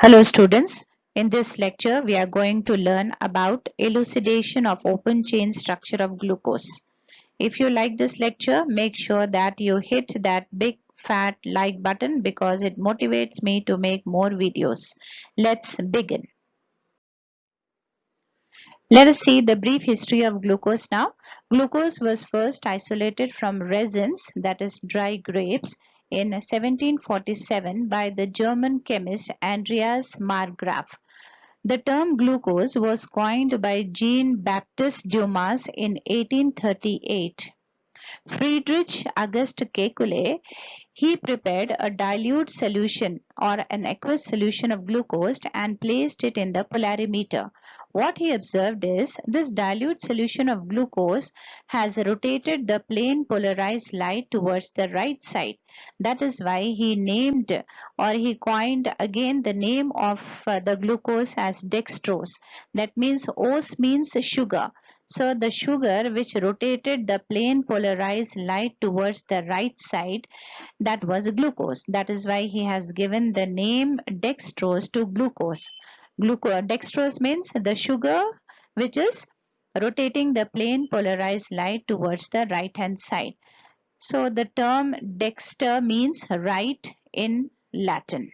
Hello students, in this lecture we are going to learn about elucidation of open chain structure of glucose. If you like this lecture, make sure that you hit that big fat like button because it motivates me to make more videos. Let's begin. Let us see the brief history of glucose now. Glucose was first isolated from resins, that is dry grapes, in 1747 by the German chemist Andreas Marggraf. The term glucose was coined by Jean-Baptiste Dumas in 1838. Friedrich August Kekulé, he prepared a dilute solution or an aqueous solution of glucose and placed it in the polarimeter. What he observed is this dilute solution of glucose has rotated the plane polarized light towards the right side. That is why he named or he coined again the name of the glucose as dextrose. That means os means sugar. So the sugar which rotated the plane polarized light towards the right side, that was glucose. That is why he has given the name dextrose to glucose. Dextrose means the sugar which is rotating the plane polarized light towards the right hand side. So the term dexter means right in Latin.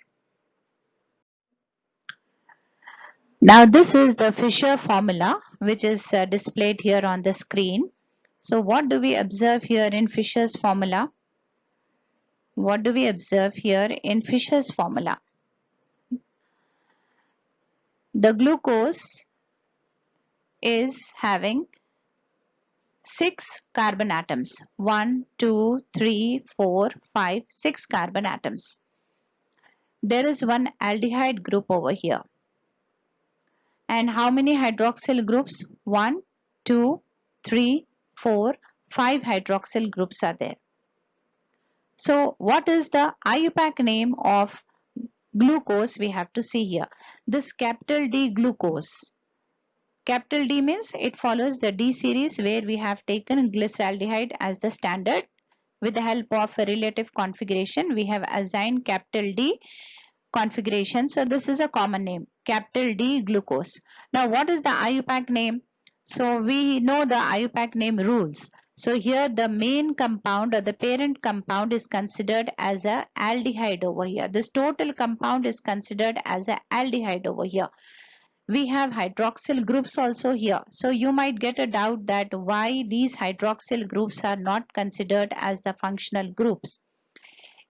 Now this is the Fischer formula which is displayed here on the screen. So what do we observe here in Fischer's formula? What do we observe here in Fischer's formula? The glucose is having 6 carbon atoms. 1, 2, 3, 4, 5, 6 carbon atoms. There is one aldehyde group over here. And how many hydroxyl groups? 1, 2, 3, 4, 5 hydroxyl groups are there. So what is the IUPAC name of glucose? We have to see here. This capital D glucose. Capital D means it follows the D series where we have taken glyceraldehyde as the standard. With the help of a relative configuration, we have assigned capital D configuration. So this is a common name, capital D glucose. Now what is the IUPAC name? So we know the IUPAC name rules. So here the main compound or the parent compound is considered as a aldehyde over here. This total compound is considered as a aldehyde over here. We have hydroxyl groups also here. So you might get a doubt that why these hydroxyl groups are not considered as the functional groups.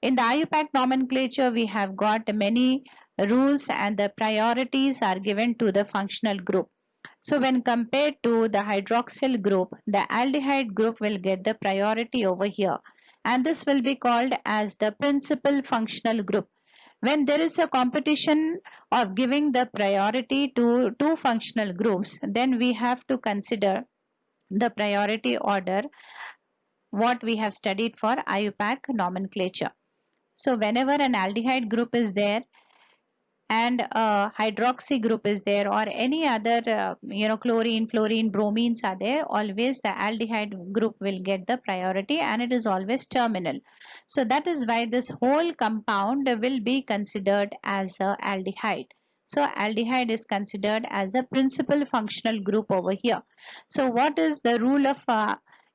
In the IUPAC nomenclature, we have got many rules and the priorities are given to the functional group. So when compared to the hydroxyl group, the aldehyde group will get the priority over here. And this will be called as the principal functional group. When there is a competition of giving the priority to two functional groups, then we have to consider the priority order what we have studied for IUPAC nomenclature. So whenever an aldehyde group is there and a hydroxy group is there or any other chlorine, fluorine, bromines are there, always the aldehyde group will get the priority and it is always terminal. So that is why this whole compound will be considered as a aldehyde. So aldehyde is considered as a principal functional group over here. So what is the rule of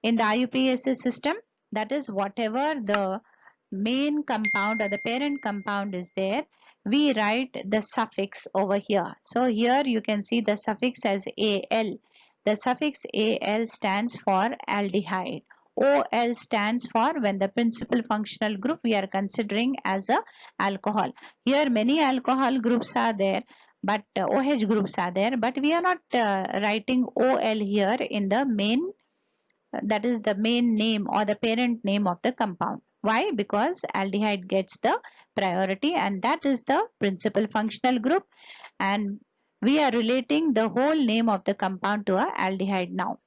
in the IUPAC system? That is whatever the main compound or the parent compound is there, we write the suffix over here. So here you can see the suffix as Al. The suffix Al stands for aldehyde. OL stands for when the principal functional group we are considering as a alcohol. Here many alcohol groups are there, but OH groups are there, but we are not writing OL here in the main, that is the main name or the parent name of the compound. Why? Because aldehyde gets the priority and that is the principal functional group, and we are relating the whole name of the compound to a aldehyde now.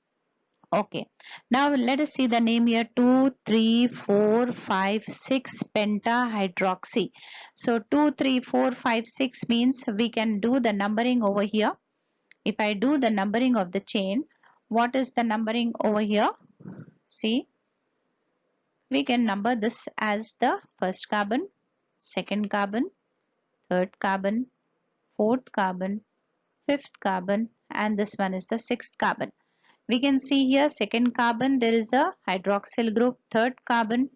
Okay, now let us see the name here: 2, 3, 4, 5, 6 pentahydroxy. So 2, 3, 4, 5, 6 means we can do the numbering over here. If I do the numbering of the chain, what is the numbering over here? See, we can number this as the first carbon, second carbon, third carbon, fourth carbon, fifth carbon, and this one is the sixth carbon. We can see here second carbon there is a hydroxyl group, third carbon,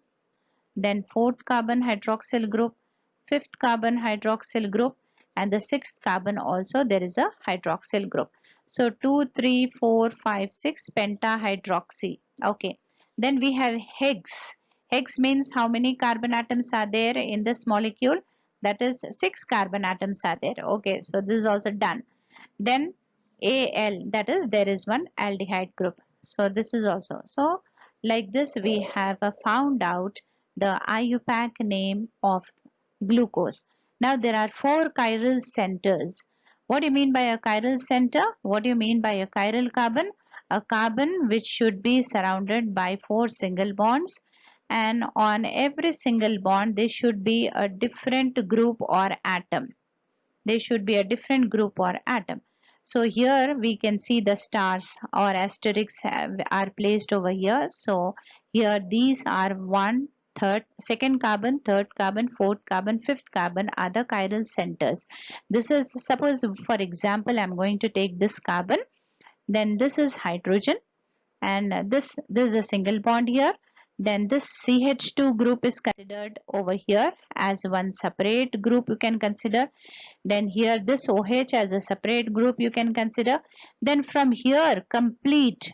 then fourth carbon hydroxyl group, fifth carbon hydroxyl group, and the sixth carbon also there is a hydroxyl group. So 2, 3, 4, 5, 6 pentahydroxy. Okay. Then we have Higgs. Higgs means how many carbon atoms are there in this molecule? That is 6 carbon atoms are there. Okay. So this is also done. Then Al, that is there is one aldehyde group. So this is also. So like this we have found out the IUPAC name of glucose. Now there are 4 chiral centers. What do you mean by a chiral center? What do you mean by a chiral carbon? A carbon which should be surrounded by 4 single bonds, and on every single bond there should be a different group or atom. There should be a different group or atom. So here we can see the stars or asterisks are placed over here. So here these are second carbon, third carbon, fourth carbon, fifth carbon are the chiral centers. This is, suppose for example, I'm going to take this carbon, then this is hydrogen, and this is a single bond here. Then this CH2 group is considered over here as one separate group you can consider. Then here this OH as a separate group you can consider. Then from here complete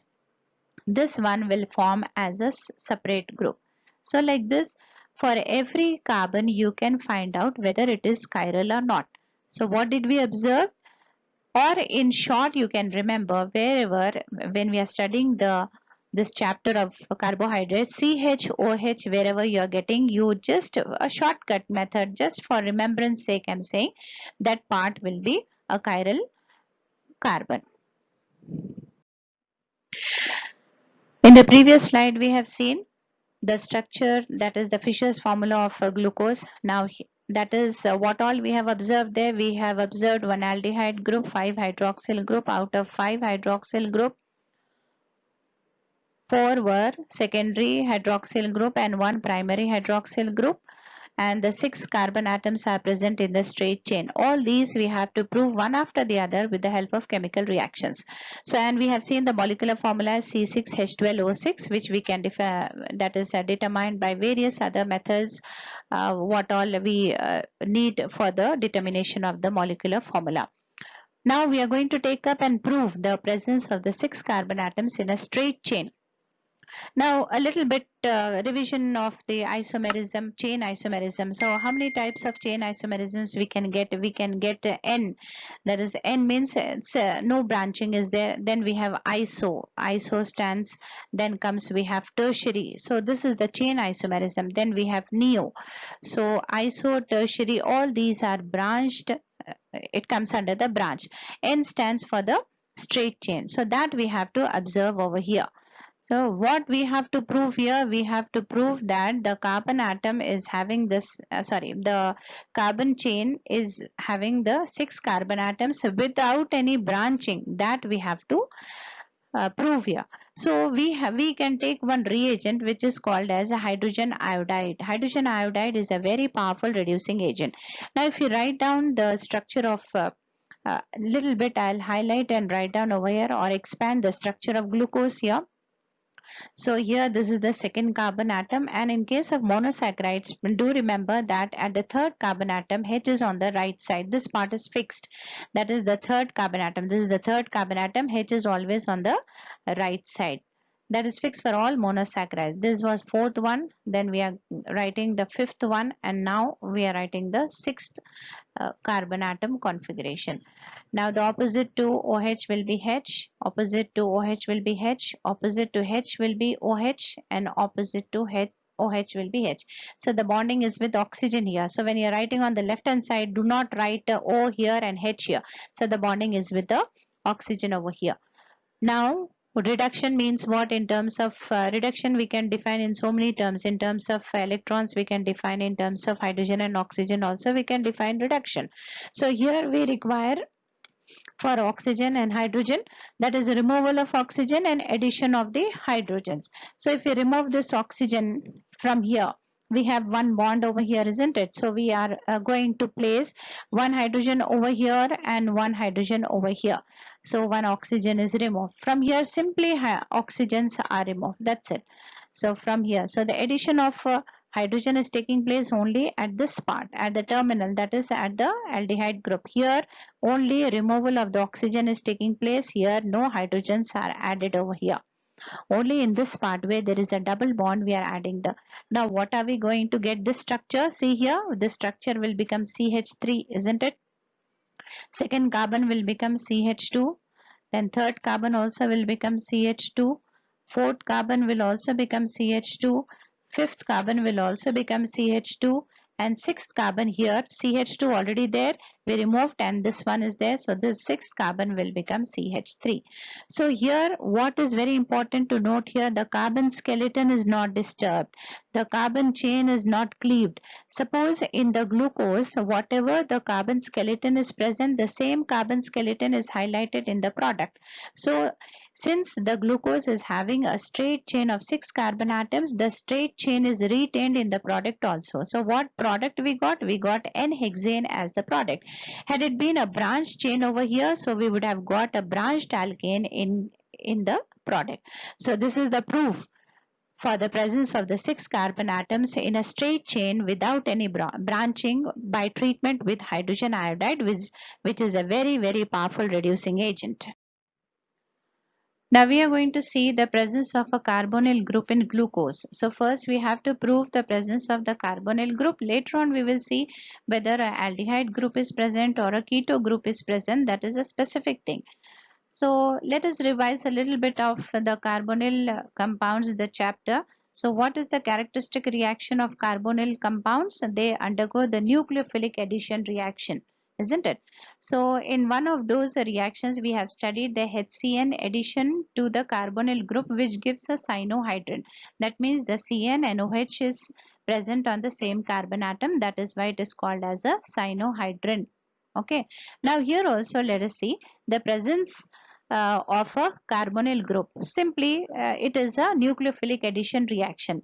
this one will form as a separate group. So like this, for every carbon you can find out whether it is chiral or not. So what did we observe? Or in short, you can remember wherever when we are studying this chapter of carbohydrates, CHOH, wherever you are getting, you just a shortcut method, just for remembrance sake I'm saying, that part will be a chiral carbon. In the previous slide we have seen the structure, that is the Fisher's formula of glucose. Now that is what all we have observed there. We have observed one aldehyde group, 5 hydroxyl group. Out of 5 hydroxyl group, 4 were secondary hydroxyl group and 1 primary hydroxyl group, and the 6 carbon atoms are present in the straight chain. All these we have to prove one after the other with the help of chemical reactions. So, and we have seen the molecular formula C6H12O6, which we can that is determined by various other methods, what all we need for the determination of the molecular formula. Now we are going to take up and prove the presence of the 6 carbon atoms in a straight chain. Now a little bit revision of the isomerism, chain isomerism. So how many types of chain isomerisms we can get? We can get N. That is, N means it's no branching is there. Then we have iso. Iso stands. Then comes we have tertiary. So this is the chain isomerism. Then we have neo. So iso, tertiary, all these are branched. It comes under the branch. N stands for the straight chain. So that we have to observe over here. So what we have to prove here? We have to prove that the carbon atom is having this, the carbon chain is having the 6 carbon atoms without any branching. That we have to prove here. So we can take one reagent which is called as a hydrogen iodide. Hydrogen iodide is a very powerful reducing agent. Now if you write down the structure of little bit, I'll highlight and write down over here or expand the structure of glucose here. So here this is the second carbon atom, and in case of monosaccharides, do remember that at the third carbon atom, H is on the right side. This part is fixed. That is the third carbon atom. This is the third carbon atom. H is always on the right side. That is fixed for all monosaccharides. This was fourth one. Then we are writing the fifth one, and now we are writing the sixth carbon atom configuration. Now the opposite to OH will be H, opposite to OH will be H, opposite to H will be OH, and opposite to OH will be H. So the bonding is with oxygen here. So when you are writing on the left hand side, do not write O here and H here. So the bonding is with the oxygen over here. Now reduction means what? In terms of reduction we can define in so many terms. In terms of electrons we can define, in terms of hydrogen and oxygen also we can define reduction. So here we require for oxygen and hydrogen, that is removal of oxygen and addition of the hydrogens. So if you remove this oxygen from here, we have one bond over here, isn't it? So we are going to place one hydrogen over here and one hydrogen over here. So one oxygen is removed. From here simply oxygens are removed. That's it. So from here, so the addition of hydrogen is taking place only at this part, at the terminal, that is at the aldehyde group. Here only removal of the oxygen is taking place. Here no hydrogens are added over here. Only in this part where there is a double bond we are adding the. Now what are we going to get this structure? See here, this structure will become CH3, isn't it? Second carbon will become CH2. Then third carbon also will become CH2. Fourth carbon will also become CH2. Fifth carbon will also become CH2. And sixth carbon here, CH2 already there, we removed, and this one is there. So this sixth carbon will become CH3. So here what is very important to note here, the carbon skeleton is not disturbed. The carbon chain is not cleaved. Suppose in the glucose, whatever the carbon skeleton is present, the same carbon skeleton is highlighted in the product. So since the glucose is having a straight chain of 6 carbon atoms, the straight chain is retained in the product also. So what product we got? We got N-hexane as the product. Had it been a branched chain over here, so we would have got a branched alkane in the product. So this is the proof for the presence of the 6 carbon atoms in a straight chain without any branching by treatment with hydrogen iodide, which is a very powerful reducing agent. Now we are going to see the presence of a carbonyl group in glucose. So first we have to prove the presence of the carbonyl group. Later on we will see whether an aldehyde group is present or a keto group is present. That is a specific thing. So let us revise a little bit of the carbonyl compounds, the chapter. So what is the characteristic reaction of carbonyl compounds? They undergo the nucleophilic addition reaction, isn't it? So in one of those reactions we have studied the HCN addition to the carbonyl group, which gives a cyanohydrin. That means the CN-NOH is present on the same carbon atom. That is why it is called as a cyanohydrin. Okay. Now here also let us see the presence of a carbonyl group. Simply it is a nucleophilic addition reaction.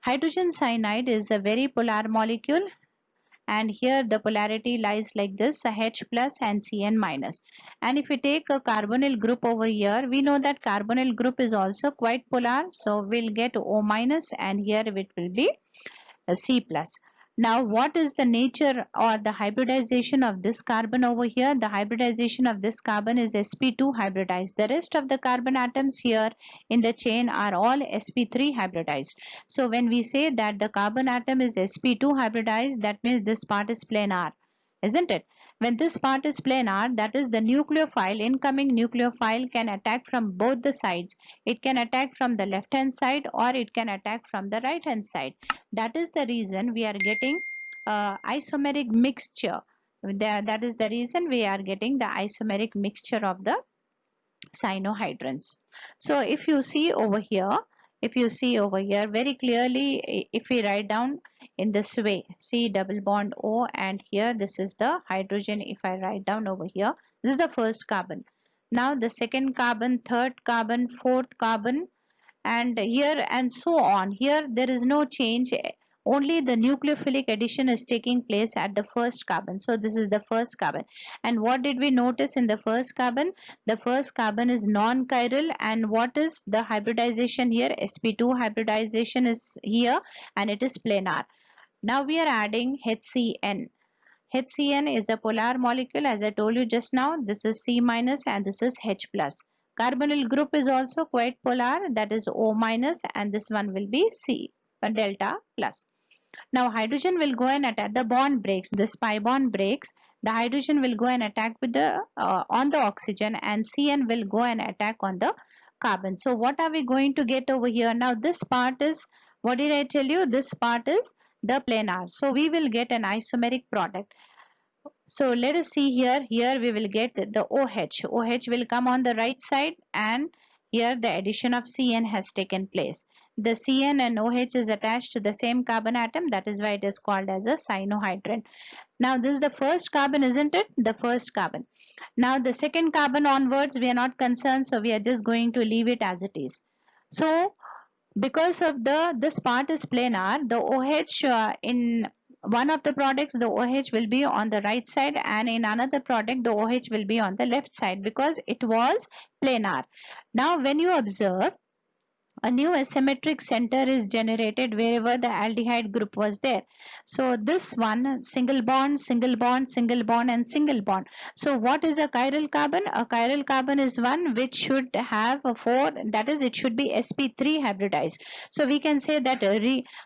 Hydrogen cyanide is a very polar molecule, and here the polarity lies like this, H plus and Cn minus. And if we take a carbonyl group over here, we know that carbonyl group is also quite polar, so we'll get O minus, and here it will be a C plus. Now what is the nature or the hybridization of this carbon over here? The hybridization of this carbon is sp2 hybridized. The rest of the carbon atoms here in the chain are all sp3 hybridized. So when we say that the carbon atom is sp2 hybridized, that means this part is planar, isn't it? When this part is planar, that is the nucleophile, incoming nucleophile can attack from both the sides. It can attack from the left hand side or it can attack from the right hand side. That is the reason we are getting isomeric mixture. That is the reason we are getting the isomeric mixture of the cyanohydrins. So if you see over here, very clearly, if we write down in this way, C double bond O, and here this is the hydrogen. If I write down over here, this is the first carbon. Now the second carbon, third carbon, fourth carbon, and here and so on. Here there is no change, only the nucleophilic addition is taking place at the first carbon. So this is the first carbon. And what did we notice in the first carbon? The first carbon is non-chiral, and what is the hybridization here? sp2 hybridization is here, and it is planar. Now we are adding HCN. HCN is a polar molecule, as I told you just now. This is C minus and this is H plus. Carbonyl group is also quite polar, that is O minus, and this one will be C delta plus. Now hydrogen will go and attack, the bond breaks, this pi bond breaks, the hydrogen will go and attack with the on the oxygen, and Cn will go and attack on the carbon. So what are we going to get over here? Now this part is, what did I tell you? This part is the planar. So we will get an isomeric product. So let us see here. Here we will get the OH. OH will come on the right side, and here the addition of Cn has taken place. The Cn and OH is attached to the same carbon atom. That is why it is called as a cyanohydrin. Now this is the first carbon, isn't it? The first carbon. Now the second carbon onwards we are not concerned, so we are just going to leave it as it is. So because of this part is planar, the OH in one of the products the OH will be on the right side, and in another product the OH will be on the left side because it was planar. Now when you observe, a new asymmetric center is generated wherever the aldehyde group was there. So this one, single bond, single bond, single bond and single bond. So what is a chiral carbon? A chiral carbon is one which should have a 4, that is it should be sp3 hybridized. So we can say that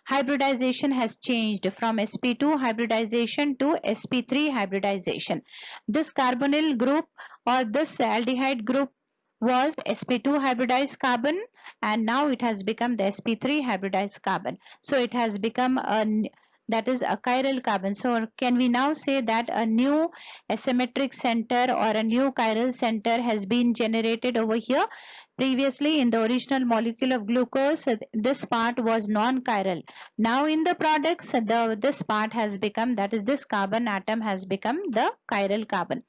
hybridization has changed from sp2 hybridization to sp3 hybridization. This carbonyl group or this aldehyde group was sp2 hybridized carbon, and now it has become the sp3 hybridized carbon. So it has become that is a chiral carbon. So can we now say that a new asymmetric center or a new chiral center has been generated over here? Previously in the original molecule of glucose, this part was non-chiral. Now in the products, this part has become, that is this carbon atom has become the chiral carbon.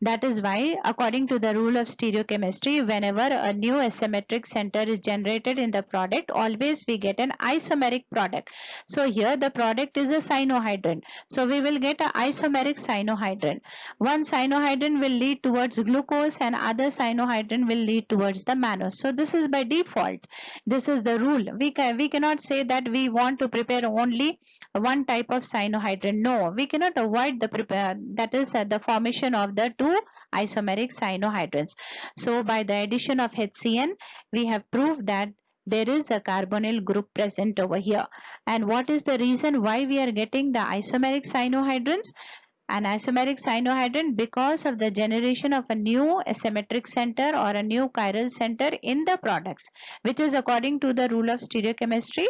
That is why, according to the rule of stereochemistry, whenever a new asymmetric center is generated in the product, always we get an isomeric product. So here the product is a cyanohydrin. So we will get an isomeric cyanohydrin. One cyanohydrin will lead towards glucose and other cyanohydrin will lead towards the mannose. So this is by default. This is the rule. We cannot say that we want to prepare only one type of cyanohydrin. No, we cannot avoid the that is the formation of the two isomeric cyanohydrins. So by the addition of HCN, we have proved that there is a carbonyl group present over here. And what is the reason why we are getting the isomeric cyanohydrins? An isomeric cyanohydrin because of the generation of a new asymmetric center or a new chiral center in the products, which is according to the rule of stereochemistry,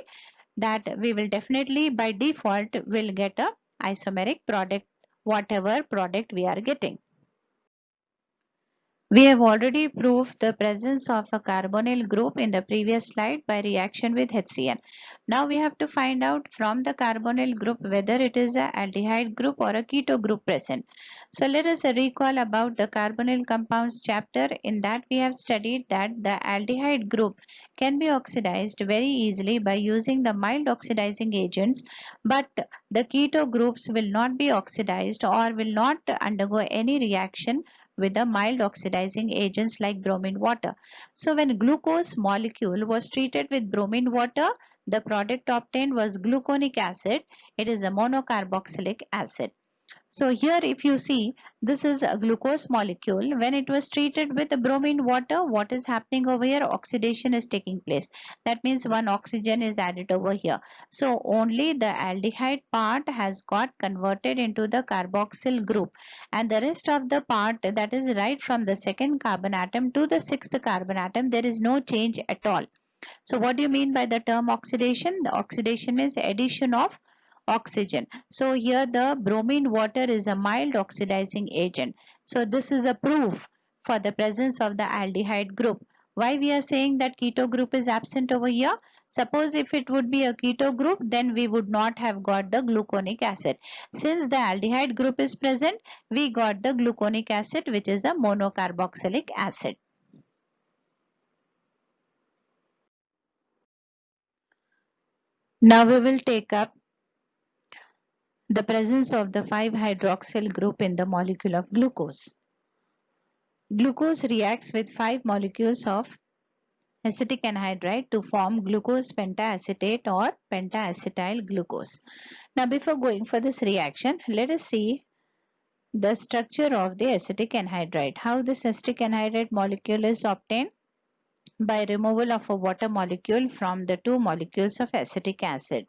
that we will definitely by default will get a isomeric product, whatever product we are getting. We have already proved the presence of a carbonyl group in the previous slide by reaction with HCN. Now we have to find out from the carbonyl group whether it is a aldehyde group or a keto group present. So let us recall about the carbonyl compounds chapter. In that we have studied that the aldehyde group can be oxidized very easily by using the mild oxidizing agents, but the keto groups will not be oxidized or will not undergo any reaction with the mild oxidizing agents like bromine water. So when glucose molecule was treated with bromine water, the product obtained was gluconic acid. It is a monocarboxylic acid. So here if you see, this is a glucose molecule. When it was treated with the bromine water, what is happening over here? Oxidation is taking place. That means one oxygen is added over here. So only the aldehyde part has got converted into the carboxyl group, and the rest of the part, that is right from the second carbon atom to the sixth carbon atom, there is no change at all. So what do you mean by the term oxidation? The oxidation means addition of oxygen. So here the bromine water is a mild oxidizing agent. So this is a proof for the presence of the aldehyde group. Why we are saying that keto group is absent over here? Suppose if it would be a keto group, then we would not have got the gluconic acid. Since the aldehyde group is present, we got the gluconic acid, which is a monocarboxylic acid. Now we will take up the presence of the 5-hydroxyl group in the molecule of glucose. Glucose reacts with 5 molecules of acetic anhydride to form glucose pentaacetate or pentaacetyl glucose. Now before going for this reaction, let us see the structure of the acetic anhydride. How this acetic anhydride molecule is obtained? By removal of a water molecule from the 2 molecules of acetic acid.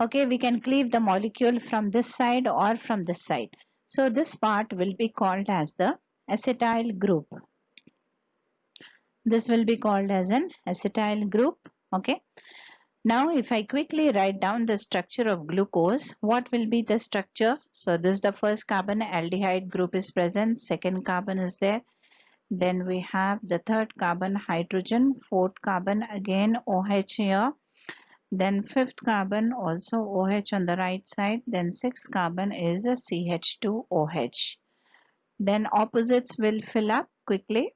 Okay, we can cleave the molecule from this side or from this side. So this part will be called as the acetyl group. This will be called as an acetyl group. Okay. Now if I quickly write down the structure of glucose, what will be the structure? So this is the first carbon, aldehyde group is present, second carbon is there. Then we have the third carbon, hydrogen, fourth carbon, again OH here. Then fifth carbon also OH on the right side. Then sixth carbon is a CH2OH. Then opposites will fill up quickly.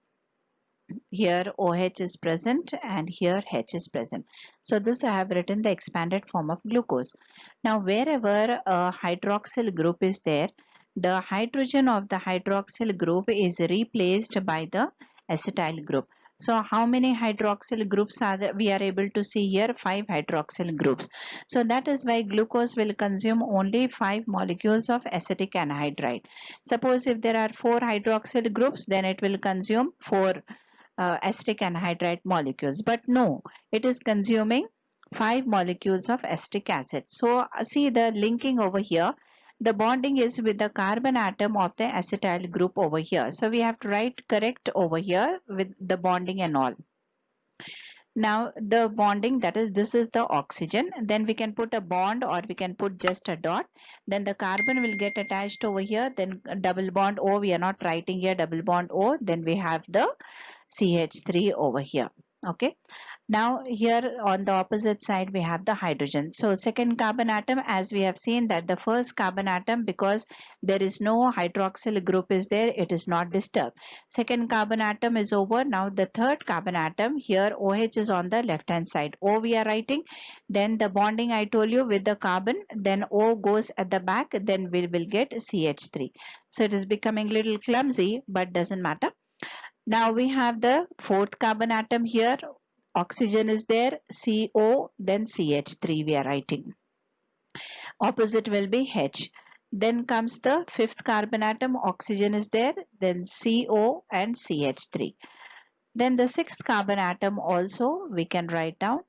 Here OH is present and here H is present. So this I have written the expanded form of glucose. Now wherever a hydroxyl group is there, the hydrogen of the hydroxyl group is replaced by the acetyl group. So how many hydroxyl groups are there? We are able to see here 5 hydroxyl groups. So that is why glucose will consume only 5 molecules of acetic anhydride. Suppose if there are 4 hydroxyl groups, then it will consume 4 acetic anhydride molecules, but no, it is consuming 5 molecules of acetic acid. So see the linking over here, the bonding is with the carbon atom of the acetyl group over here. So we have to write correct over here with the bonding and all. Now the bonding, that is, this is the oxygen, then we can put a bond or we can put just a dot, then the carbon will get attached over here, then a double bond O, we are not writing here double bond O, then we have the CH3 over here. Okay, now here on the opposite side we have the hydrogen. So second carbon atom, as we have seen that the first carbon atom, because there is no hydroxyl group is there, it is not disturbed. Second carbon atom is over. Now the third carbon atom, here OH is on the left hand side, O we are writing, then the bonding I told you with the carbon, then O goes at the back, then we will get CH3. So it is becoming little clumsy, but doesn't matter. Now we have the fourth carbon atom here, oxygen is there, CO, then CH3 we are writing. Opposite will be H. Then comes the fifth carbon atom, oxygen is there, then CO and CH3. Then the sixth carbon atom also we can write down.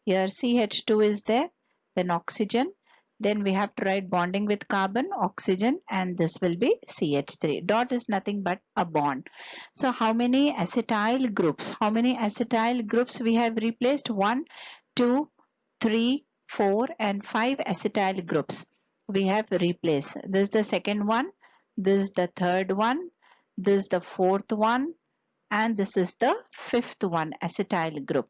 Here CH2 is there, then oxygen. Then we have to write bonding with carbon, oxygen, and this will be CH3. Dot is nothing but a bond. So how many acetyl groups? How many acetyl groups we have replaced? 1, 2, 3, 4 and 5 acetyl groups we have replaced. This is the second one, this is the third one, this is the fourth one, and this is the fifth one, acetyl group.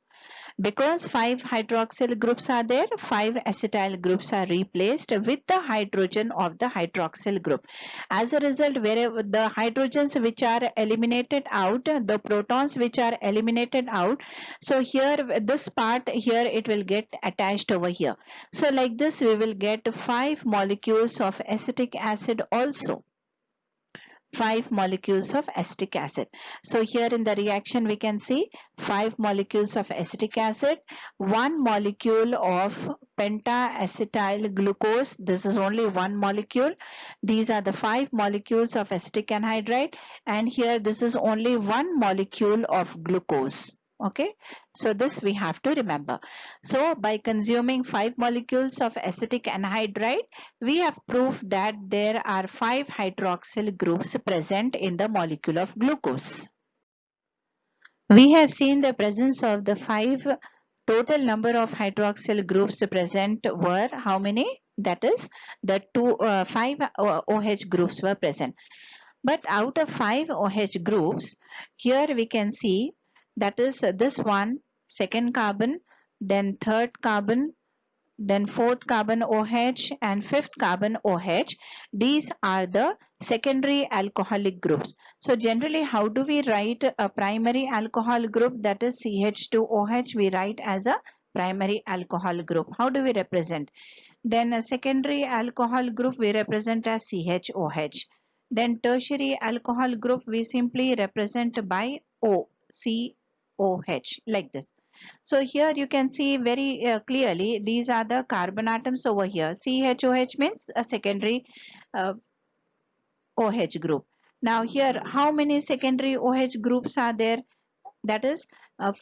Because 5 hydroxyl groups are there, 5 acetyl groups are replaced with the hydrogen of the hydroxyl group. As a result, wherever the hydrogens which are eliminated out, the protons which are eliminated out, so here this part here it will get attached over here. So like this we will get 5 molecules of acetic acid also. 5 molecules of acetic acid. So here in the reaction we can see 5 molecules of acetic acid, 1 molecule of penta-acetyl glucose. This is only 1 molecule. These are the 5 molecules of acetic anhydride, and here this is only 1 molecule of glucose. Okay, so this we have to remember. So by consuming 5 molecules of acetic anhydride, we have proved that there are 5 hydroxyl groups present in the molecule of glucose. We have seen the presence of the 5 total number of hydroxyl groups present were how many? That is the 5 OH groups were present. But out of 5 OH groups, here we can see that is this one, second carbon, then third carbon, then fourth carbon OH and fifth carbon OH. These are the secondary alcoholic groups. So generally how do we write a primary alcohol group, that is CH2OH, we write as a primary alcohol group. How do we represent? Then a secondary alcohol group we represent as CHOH. Then tertiary alcohol group we simply represent by O, COH, like this. So here you can see very clearly these are the carbon atoms over here. CHOH means a secondary OH group. Now here how many secondary OH groups are there? That is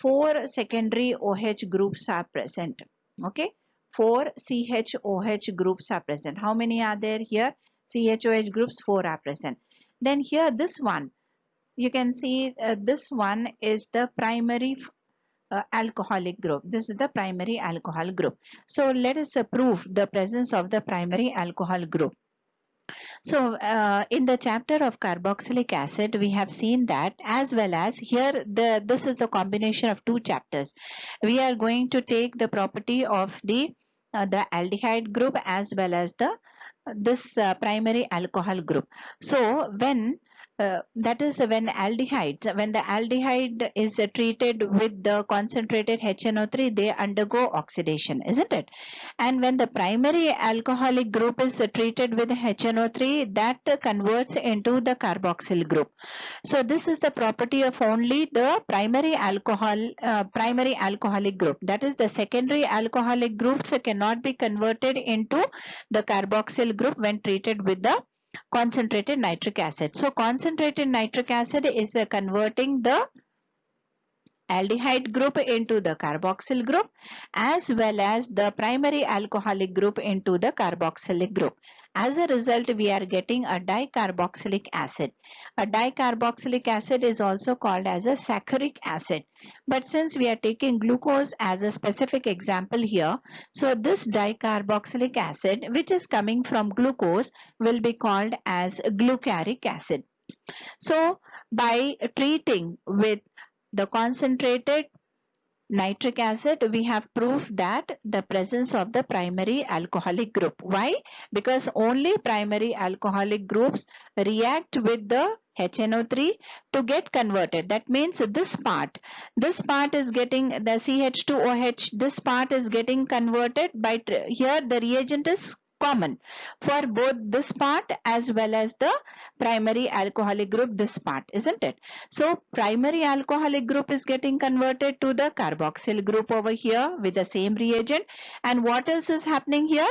4 secondary OH groups are present. Okay, 4 CHOH groups are present. How many are there here? CHOH groups 4 are present. Then here this one, you can see this one is the primary alcoholic group. This is the primary alcohol group. So let us prove the presence of the primary alcohol group. So in the chapter of carboxylic acid, we have seen that, as well as here this is the combination of 2 chapters. We are going to take the property of the aldehyde group as well as the this primary alcohol group. So when that is when the aldehyde is treated with the concentrated HNO3, they undergo oxidation, isn't it? And when the primary alcoholic group is treated with HNO3, that converts into the carboxyl group. So this is the property of only the primary alcoholic group. That is, the secondary alcoholic groups cannot be converted into the carboxyl group when treated with the concentrated nitric acid. So concentrated nitric acid is converting the aldehyde group into the carboxyl group, as well as the primary alcoholic group into the carboxylic group. As a result, we are getting a dicarboxylic acid. A dicarboxylic acid is also called as a saccharic acid. But since we are taking glucose as a specific example here, so this dicarboxylic acid, which is coming from glucose, will be called as glucaric acid. So by treating with the concentrated nitric acid, we have proof that the presence of the primary alcoholic group. Why? Because only primary alcoholic groups react with the HNO3 to get converted. That means this part is getting the CH2OH, this part is getting converted by here the reagent is common for both this part as well as the primary alcoholic group, this part, isn't it? So primary alcoholic group is getting converted to the carboxyl group over here with the same reagent. And what else is happening here?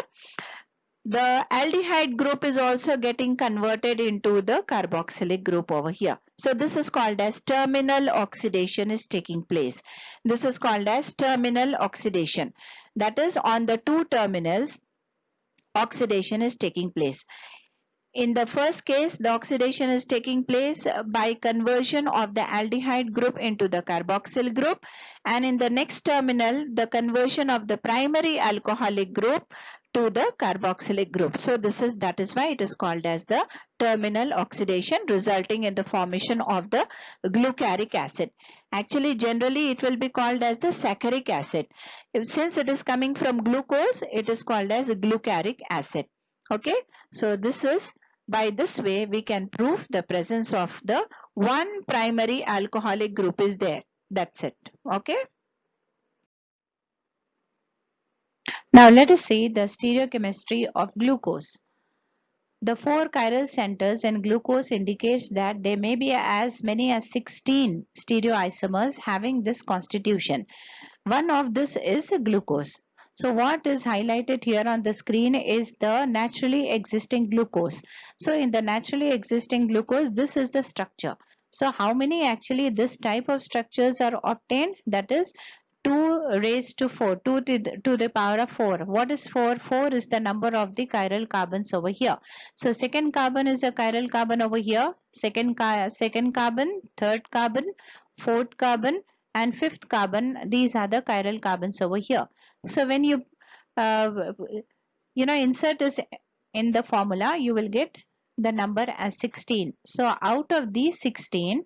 The aldehyde group is also getting converted into the carboxylic group over here. So this is called as terminal oxidation is taking place. This is called as terminal oxidation. That is, on the two terminals, oxidation is taking place. In the first case, the oxidation is taking place by conversion of the aldehyde group into the carboxyl group, and in the next terminal, the conversion of the primary alcoholic group to the carboxylic group. So that is why it is called as the terminal oxidation, resulting in the formation of the glucaric acid. Actually, generally it will be called as the saccharic acid. Since it is coming from glucose, it is called as glucaric acid. Okay, so by this way we can prove the presence of the one primary alcoholic group is there. That's it. Okay. Now let us see the stereochemistry of glucose. The 4 chiral centers in glucose indicates that there may be as many as 16 stereoisomers having this constitution. One of this is glucose. So what is highlighted here on the screen is the naturally existing glucose. So in the naturally existing glucose, this is the structure. So how many actually this type of structures are obtained? That is 2 raised to 4, 2 to the power of 4. What is 4? 4 is the number of the chiral carbons over here. So second carbon is a chiral carbon over here. Second carbon, third carbon, fourth carbon, and fifth carbon. These are the chiral carbons over here. So when you insert this in the formula, you will get the number as 16. So out of these 16,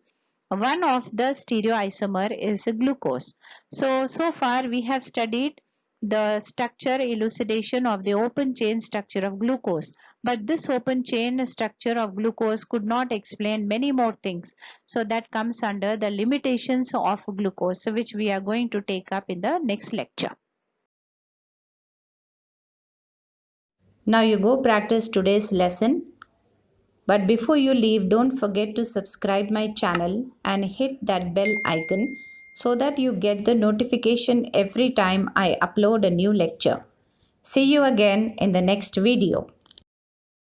one of the stereoisomer is glucose. So far we have studied the structure elucidation of the open chain structure of glucose. But this open chain structure of glucose could not explain many more things. So that comes under the limitations of glucose, which we are going to take up in the next lecture. Now you go practice today's lesson. But before you leave, don't forget to subscribe my channel and hit that bell icon so that you get the notification every time I upload a new lecture. See you again in the next video.